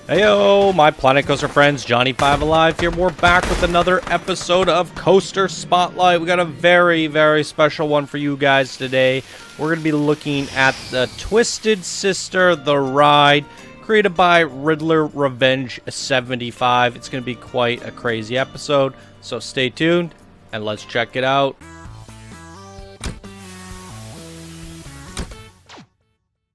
Heyo, my Planet Coaster friends, Johnny5 Alive here. We're back with another episode of Coaster Spotlight. We got a very, very special one for you guys today. We're going to be looking at the Twisted Sister, the ride, created by Riddler Revenge 75. It's going to be quite a crazy episode, so stay tuned and let's check it out.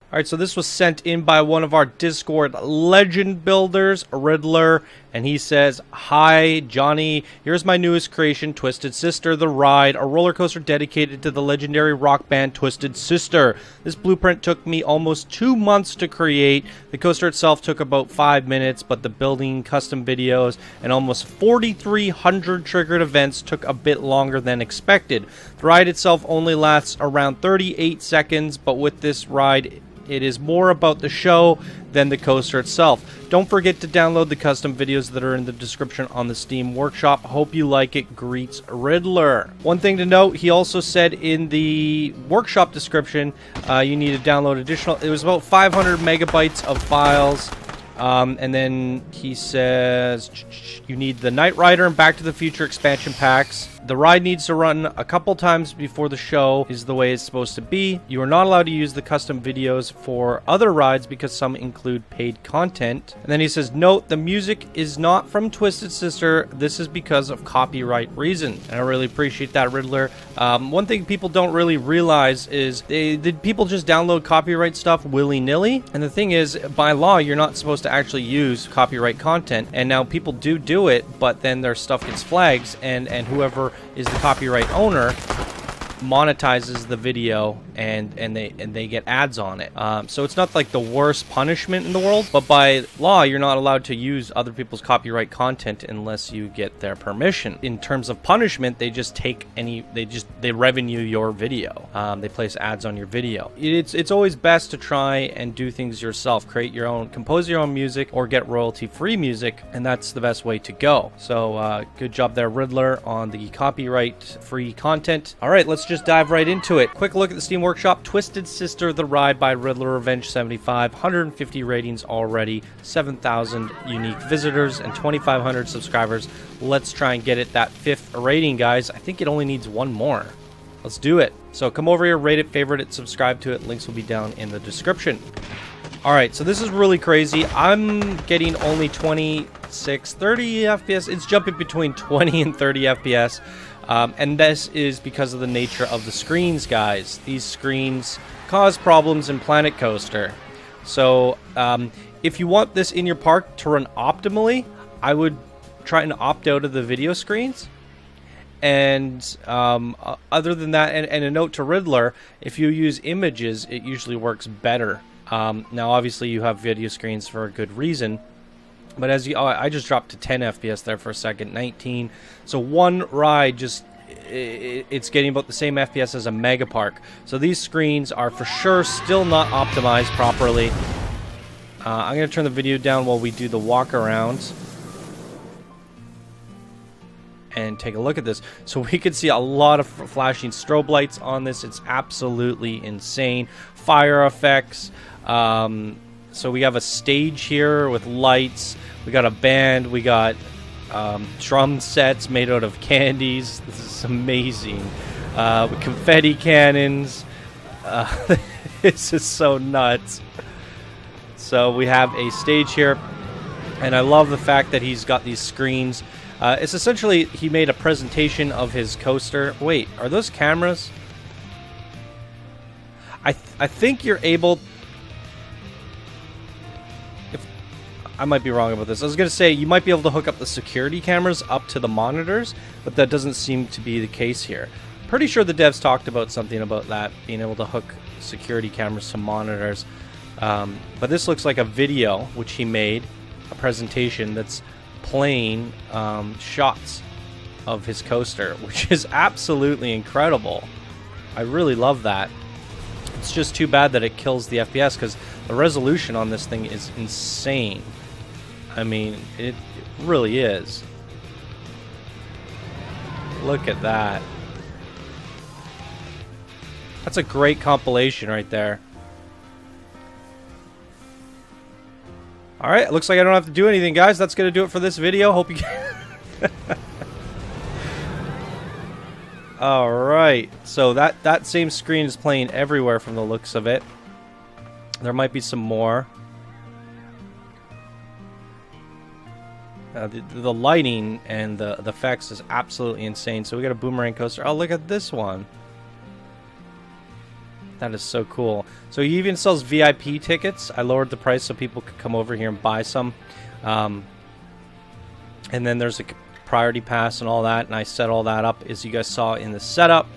Alright, so this was sent in by one of our Discord legend builders, Riddler, and he says, "Hi, Johnny. Here's my newest creation, Twisted Sister, the ride, a roller coaster dedicated to the legendary rock band Twisted Sister. This blueprint took me almost 2 months to create. The coaster itself took about 5 minutes, but the building, custom videos, and almost 4,300 triggered events took a bit longer than expected. The ride itself only lasts around 38 seconds, but with this ride, it is more about the show than the coaster itself. Don't forget to download the custom videos that are in the description on the Steam Workshop. Hope you like it. Greets, Riddler." One thing to note, he also said in the workshop description, you need to download additional, it was about 500 megabytes of files. And then he says you need the Knight Rider and Back to the Future expansion packs. The ride needs to run a couple times before the show is the way it's supposed to be. You are not allowed to use the custom videos for other rides because some include paid content. And then he says, note, the music is not from Twisted Sister. This is because of copyright reasons. And I really appreciate that, Riddler. One thing people don't really realize is did people just download copyright stuff willy-nilly? And the thing is, by law, you're not supposed to actually use copyright content. And now people do it, but then their stuff gets flagged, and whoever is the copyright owner monetizes the video and they get ads on it. So it's not like the worst punishment in the world, but by law you're not allowed to use other people's copyright content unless you get their permission. In terms of punishment, they just take they revenue your video. They place ads on your video. It's always best to try and do things yourself. Create your own, compose your own music, or get royalty-free music, and that's the best way to go. So good job there, Riddler, on the copyright-free content. All right, let's just dive right into it. Quick look at the Steam Workshop. Twisted Sister, the ride by Riddler Revenge 75. 150 ratings already, 7,000 unique visitors, and 2,500 subscribers. Let's try and get it that 5th rating, guys. I think it only needs one more. Let's do it. So come over here, rate it, favorite it, subscribe to it. Links will be down in the description. Alright, so this is really crazy. I'm getting only 26, 30 FPS. It's jumping between 20 and 30 FPS. And this is because of the nature of the screens, guys. These screens cause problems in Planet Coaster. So if you want this in your park to run optimally, I would try and opt out of the video screens. And other than that, and a note to Riddler, if you use images, it usually works better. Now, obviously, you have video screens for a good reason. But as I just dropped to 10 FPS there for a second, 19. So one ride it's getting about the same FPS as a mega park. So these screens are for sure still not optimized properly. I'm going to turn the video down while we do the walk around and take a look at this. So we can see a lot of flashing strobe lights on this. It's absolutely insane. Fire effects. So we have a stage here with lights. We got a band. We got drum sets made out of candies. This is amazing. With confetti cannons. This is so nuts. So we have a stage here. And I love the fact that he's got these screens. It's essentially, he made a presentation of his coaster. Wait, are those cameras? I think you're able... I might be wrong about this. I was going to say you might be able to hook up the security cameras up to the monitors, but that doesn't seem to be the case here. Pretty sure the devs talked about something about that, being able to hook security cameras to monitors. But this looks like a video, which he made, a presentation that's playing shots of his coaster, which is absolutely incredible. I really love that. It's just too bad that it kills the FPS because the resolution on this thing is insane. I mean, it really is. Look at that. That's a great compilation right there. All right, looks like I don't have to do anything, guys. That's going to do it for this video. Hope you... All right, so that same screen is playing everywhere from the looks of it. There might be some more. The lighting and the effects is absolutely insane. So we got a boomerang coaster. Oh, look at this one. That is so cool. So he even sells VIP tickets. I lowered the price so people could come over here and buy some. And then there's a priority pass and all that. And I set all that up as you guys saw in the setup.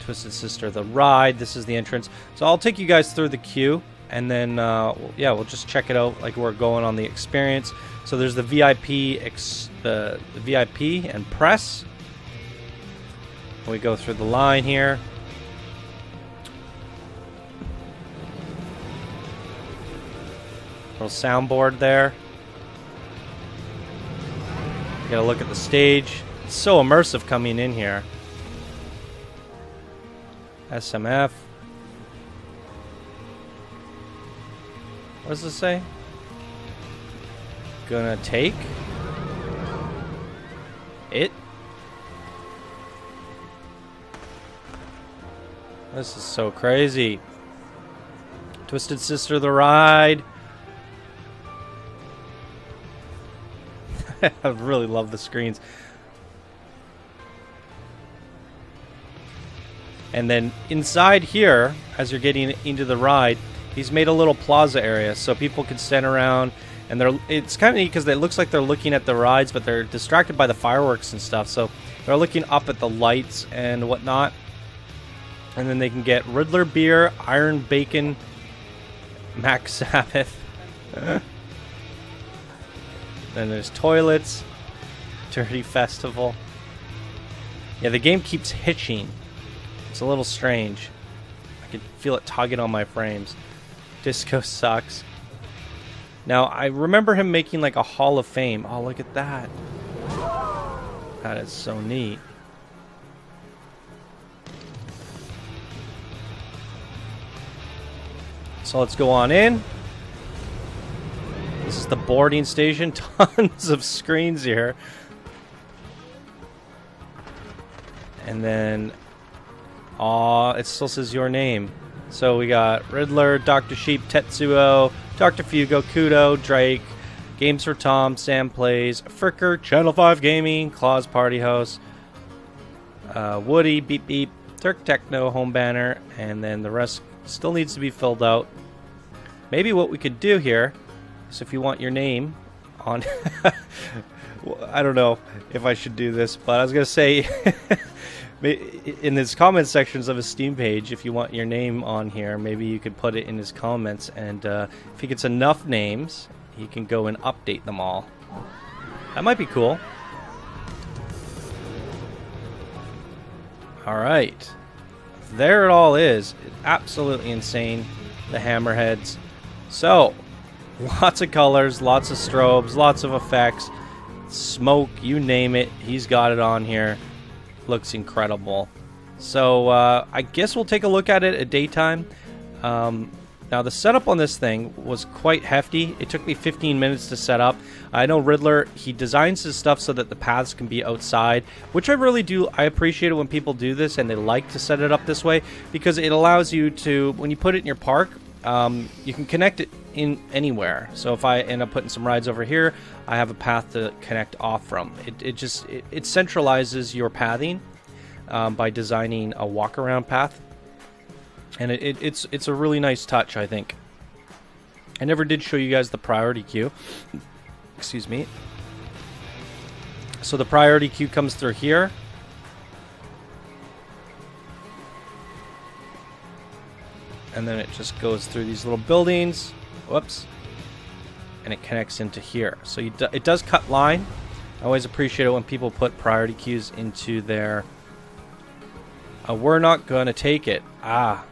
Twisted Sister, the ride. This is the entrance. So I'll take you guys through the queue. And then, yeah, we'll just check it out like we're going on the experience. So there's the VIP, the VIP and press. We go through the line here. Little soundboard there. You gotta look at the stage. It's so immersive coming in here. SMF. What does this say? Gonna take it. This is so crazy. Twisted Sister, the ride. I really love the screens. And then inside here, as you're getting into the ride, he's made a little plaza area so people can stand around, and it's kind of neat because it looks like they're looking at the rides, but they're distracted by the fireworks and stuff. So they're looking up at the lights and whatnot. And then they can get Riddler beer, Iron Bacon, Mac Sabbath. Then there's toilets, Dirty Festival. Yeah, the game keeps hitching. It's a little strange. I can feel it tugging on my frames. Disco sucks. Now, I remember him making like a Hall of Fame. Oh, look at that. That is so neat. So let's go on in. This is the boarding station. Tons of screens here. And then, it still says your name. So we got Riddler, Dr. Sheep, Tetsuo, Dr. Fugo, Kudo, Drake, Games for Tom, Sam Plays, Fricker, Channel 5 Gaming, Claus Party House, Woody, Beep Beep, Turk Techno, Home Banner, and then the rest still needs to be filled out. Maybe what we could do here is if you want your name on... I don't know if I should do this, but I was going to say... in his comment sections of his Steam page, if you want your name on here, maybe you could put it in his comments, and if he gets enough names, he can go and update them all. That might be cool. Alright. There it all is. It's absolutely insane. The hammerheads. So, lots of colors, lots of strobes, lots of effects, smoke, you name it, he's got it on here. Looks incredible. So I guess we'll take a look at it at daytime. Now the setup on this thing was quite hefty. It took me 15 minutes to set up. I know Riddler, he designs his stuff so that the paths can be outside, which I really do. I appreciate it when people do this and they like to set it up this way, because it allows you to, when you put it in your park, you can connect it in anywhere. So if I end up putting some rides over here, I have a path to connect off from. It centralizes your pathing by designing a walk-around path, and it's a really nice touch, I think. I never did show you guys the priority queue. Excuse me. So the priority queue comes through here. And then it just goes through these little buildings. Whoops. And it connects into here. So it does cut line. I always appreciate it when people put priority queues into their... we're not going to take it. Ah.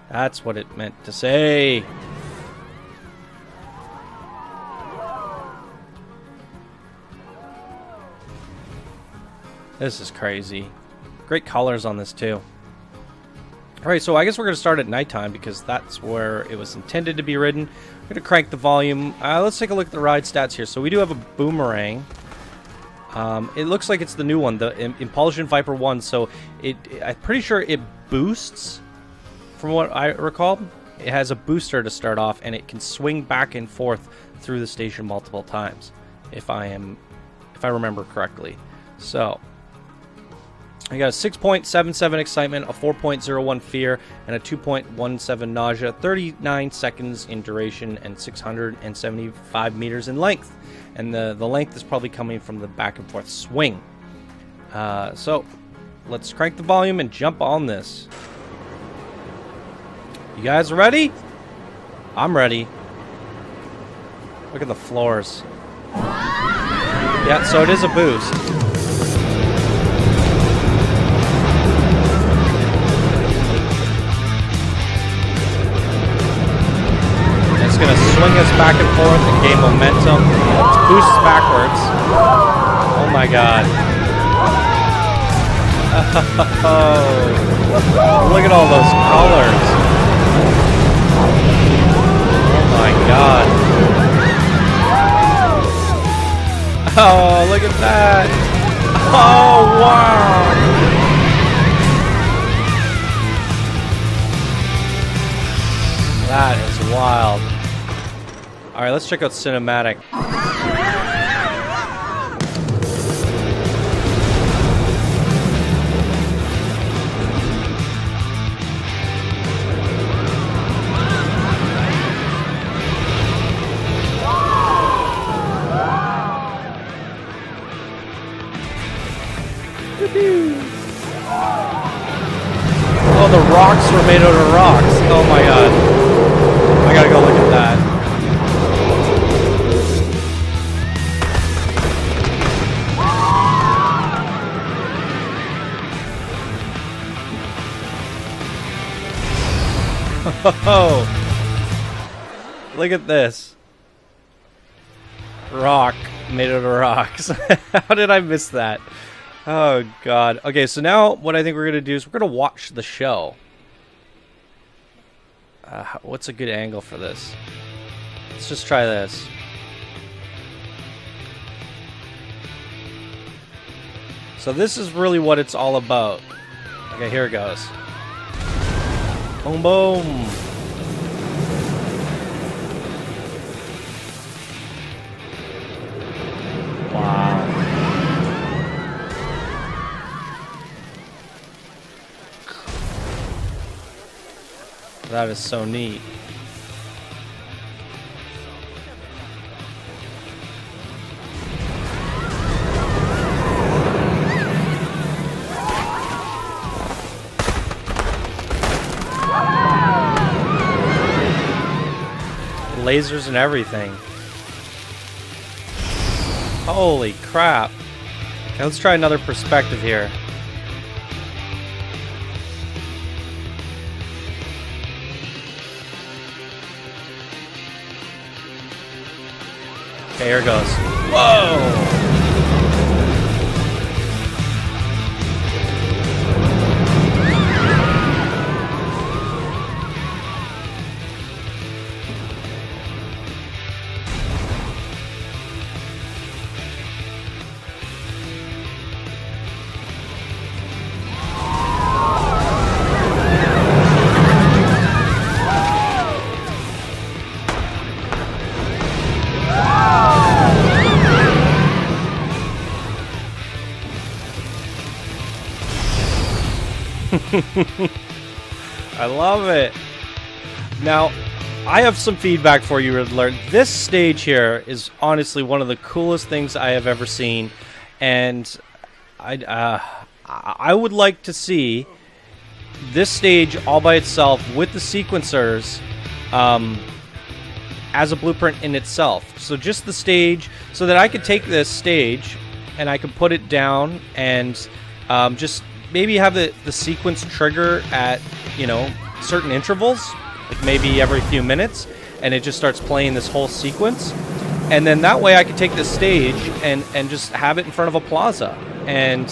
That's what it meant to say. This is crazy. Great colors on this too. Alright, so I guess we're going to start at nighttime because that's where it was intended to be ridden. We're going to crank the volume. Let's take a look at the ride stats here. So we do have a boomerang. It looks like it's the new one, the Impulsion Viper 1. So I'm pretty sure it boosts, from what I recall. It has a booster to start off, and it can swing back and forth through the station multiple times, if I remember correctly. So I got a 6.77 excitement, a 4.01 fear, and a 2.17 nausea, 39 seconds in duration, and 675 meters in length. And the length is probably coming from the back and forth swing. So let's crank the volume and jump on this. You guys ready? I'm ready. Look at the floors. Yeah, so it is a boost. It's going to swing us back and forth and gain momentum. Let's boost backwards. Oh my god. Oh, look at all those colors. Oh my god. Oh, look at that. Oh, wow. That is wild. Alright, let's check out cinematic. Oh, the rocks were made out of rocks. Oh my god. I gotta go look at that. Oh, look at this. Rock made out of rocks. How did I miss that? Oh, God. Okay, so now what I think we're going to do is we're going to watch the show. What's a good angle for this? Let's just try this. So this is really what it's all about. Okay, here it goes. Boom, boom. Wow. That is so neat. Lasers and everything. Holy crap. Okay, let's try another perspective here. Okay, here it goes. Whoa! I love it. Now, I have some feedback for you, Riddler. This stage here is honestly one of the coolest things I have ever seen, and I would like to see this stage all by itself with the sequencers as a blueprint in itself. So just the stage, so that I could take this stage and I could put it down and just maybe have the sequence trigger at, you know, certain intervals, like maybe every few minutes, and it just starts playing this whole sequence. And then that way I could take this stage and just have it in front of a plaza and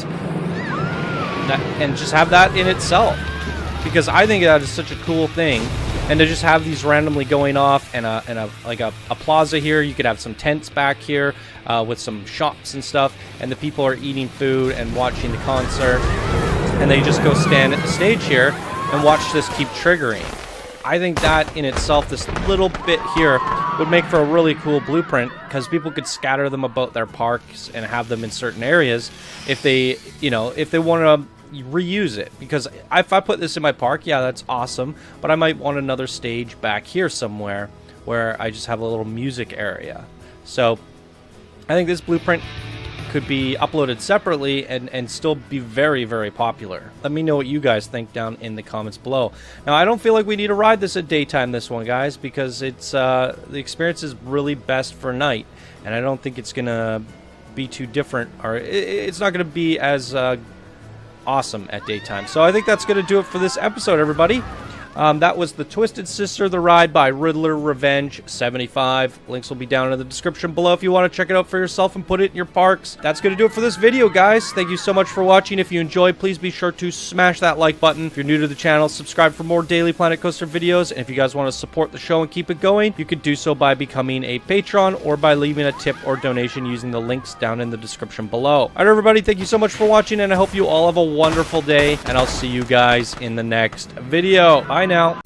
just have that in itself. because I think that is such a cool thing. And to just have these randomly going off, and like a plaza here. You could have some tents back here with some shops and stuff, and the people are eating food and watching the concert, and they just go stand at the stage here and watch this keep triggering. I think that in itself, this little bit here, would make for a really cool blueprint, because people could scatter them about their parks and have them in certain areas if they, if they want to reuse it. Because if I put this in my park, yeah, that's awesome, but I might want another stage back here somewhere where I just have a little music area. So I think this blueprint could be uploaded separately and still be very, very popular. Let me know what you guys think down in the comments below. Now, I don't feel like we need to ride this at daytime, this one, guys, because it's the experience is really best for night, and I don't think it's gonna be too different, or it's not gonna be as awesome at daytime. So I think that's gonna do it for this episode, everybody. That was the Twisted Sister The Ride by Riddler Revenge 75. Links will be down in the description below if you want to check it out for yourself and put it in your parks. That's going to do it for this video, guys. Thank you so much for watching. If you enjoyed, please be sure to smash that like button. If you're new to the channel, subscribe for more daily Planet Coaster videos. And if you guys want to support the show and keep it going, you can do so by becoming a patron or by leaving a tip or donation using the links down in the description below. All right, everybody, thank you so much for watching, and I hope you all have a wonderful day, and I'll see you guys in the next video. Bye now.